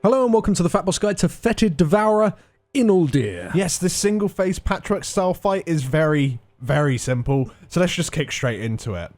Hello and welcome to the FatBoss Guide to Fetid Devourer in Uldir. Yes, this single-phase patchwork style fight is very simple, so let's just kick straight into it.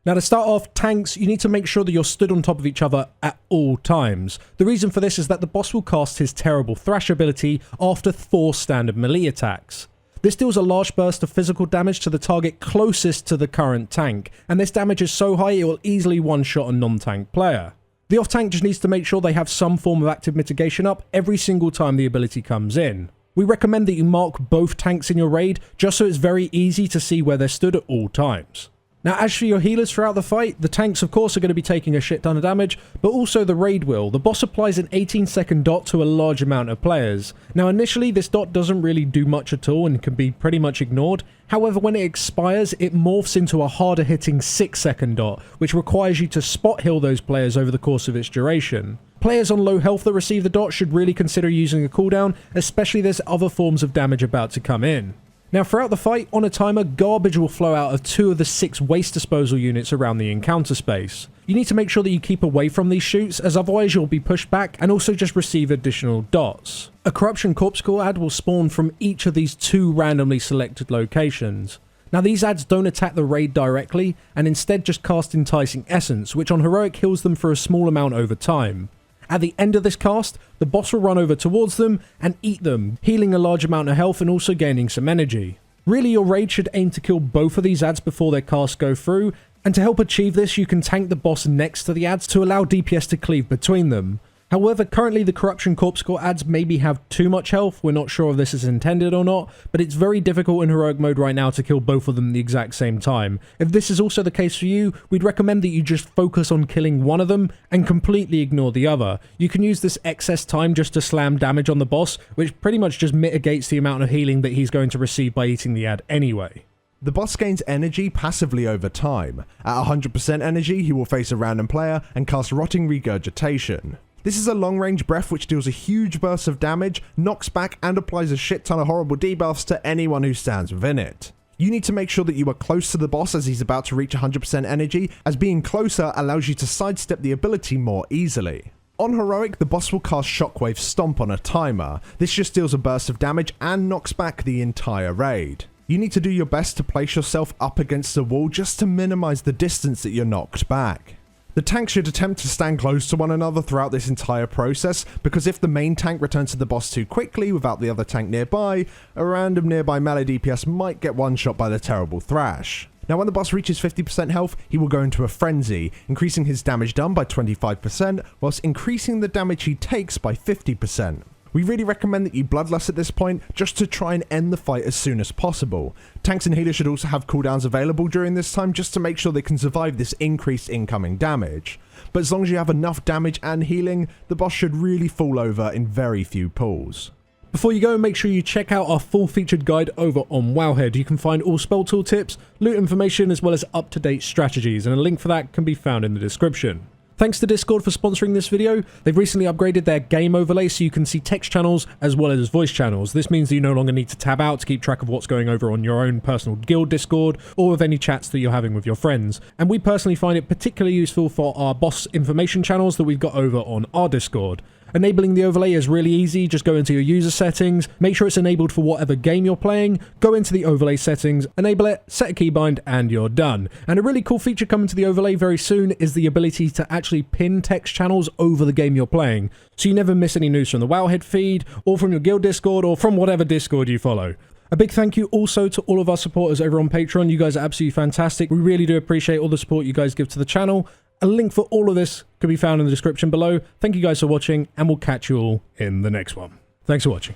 Now to start off, tanks, you need to make sure that you're stood on top of each other at all times. The reason for this is that the boss will cast his terrible thrash ability after 4 standard melee attacks. This deals a large burst of physical damage to the target closest to the current tank, and this damage is so high it will easily one-shot a non-tank player. The off-tank just needs to make sure they have some form of active mitigation up every single time the ability comes in. We recommend that you mark both tanks in your raid, just so it's very easy to see where they're stood at all times. Now as for your healers throughout the fight, the tanks of course are going to be taking a shit ton of damage, but also the raid will. The boss applies an 18-second dot to a large amount of players. Now initially this dot doesn't really do much at all and can be pretty much ignored. However, when it expires, it morphs into a harder hitting 6-second dot, which requires you to spot heal those players over the course of its duration. Players on low health that receive the dot should really consider using a cooldown, especially there's other forms of damage about to come in. Now throughout the fight, on a timer, garbage will flow out of 2 of the 6 waste disposal units around the encounter space. You need to make sure that you keep away from these shoots, as otherwise you'll be pushed back and also just receive additional dots. A corruption corpse core ad will spawn from each of these 2 randomly selected locations. Now these ads don't attack the raid directly, and instead just cast enticing essence, which on heroic heals them for a small amount over time. At the end of this cast, the boss will run over towards them and eat them, healing a large amount of health and also gaining some energy. Really, your raid should aim to kill both of these ads before their casts go through, and to help achieve this you can tank the boss next to the ads to allow DPS to cleave between them. However, currently the Corruption Corpse Core ads maybe have too much health. We're not sure if this is intended or not, but it's very difficult in heroic mode right now to kill both of them at the exact same time. If this is also the case for you, we'd recommend that you just focus on killing one of them and completely ignore the other. You can use this excess time just to slam damage on the boss, which pretty much just mitigates the amount of healing that he's going to receive by eating the ad anyway. The boss gains energy passively over time. At 100% energy, he will face a random player and cast Rotting Regurgitation. This is a long-range breath which deals a huge burst of damage, knocks back and applies a shit ton of horrible debuffs to anyone who stands within it. You need to make sure that you are close to the boss as he's about to reach 100% energy, as being closer allows you to sidestep the ability more easily. On heroic, the boss will cast Shockwave Stomp on a timer. This just deals a burst of damage and knocks back the entire raid. You need to do your best to place yourself up against the wall just to minimize the distance that you're knocked back. The tanks should attempt to stand close to one another throughout this entire process, because if the main tank returns to the boss too quickly without the other tank nearby, a random nearby melee DPS might get one shot by the terrible thrash. Now when the boss reaches 50% health, he will go into a frenzy, increasing his damage done by 25%, whilst increasing the damage he takes by 50%. We really recommend that you bloodlust at this point, just to try and end the fight as soon as possible. Tanks and healers should also have cooldowns available during this time just to make sure they can survive this increased incoming damage. But as long as you have enough damage and healing, the boss should really fall over in very few pulls. Before you go, make sure you check out our full featured guide over on Wowhead. You can find all spell tool tips, loot information, as well as up-to-date strategies, and a link for that can be found in the description. Thanks to Discord for sponsoring this video. They've recently upgraded their game overlay so you can see text channels as well as voice channels. This means that you no longer need to tab out to keep track of what's going over on your own personal guild Discord or with any chats that you're having with your friends. And we personally find it particularly useful for our boss information channels that we've got over on our Discord. Enabling the overlay is really easy. Just go into your user settings, make sure it's enabled for whatever game you're playing, go into the overlay settings, enable it, set a keybind, and you're done. And a really cool feature coming to the overlay very soon is the ability to actually pin text channels over the game you're playing, so you never miss any news from the Wowhead feed, or from your guild Discord, or from whatever Discord you follow. A big thank you also to all of our supporters over on Patreon. You guys are absolutely fantastic. We really do appreciate all the support you guys give to the channel. A link for all of this can be found in the description below. Thank you guys for watching, and we'll catch you all in the next one. Thanks for watching.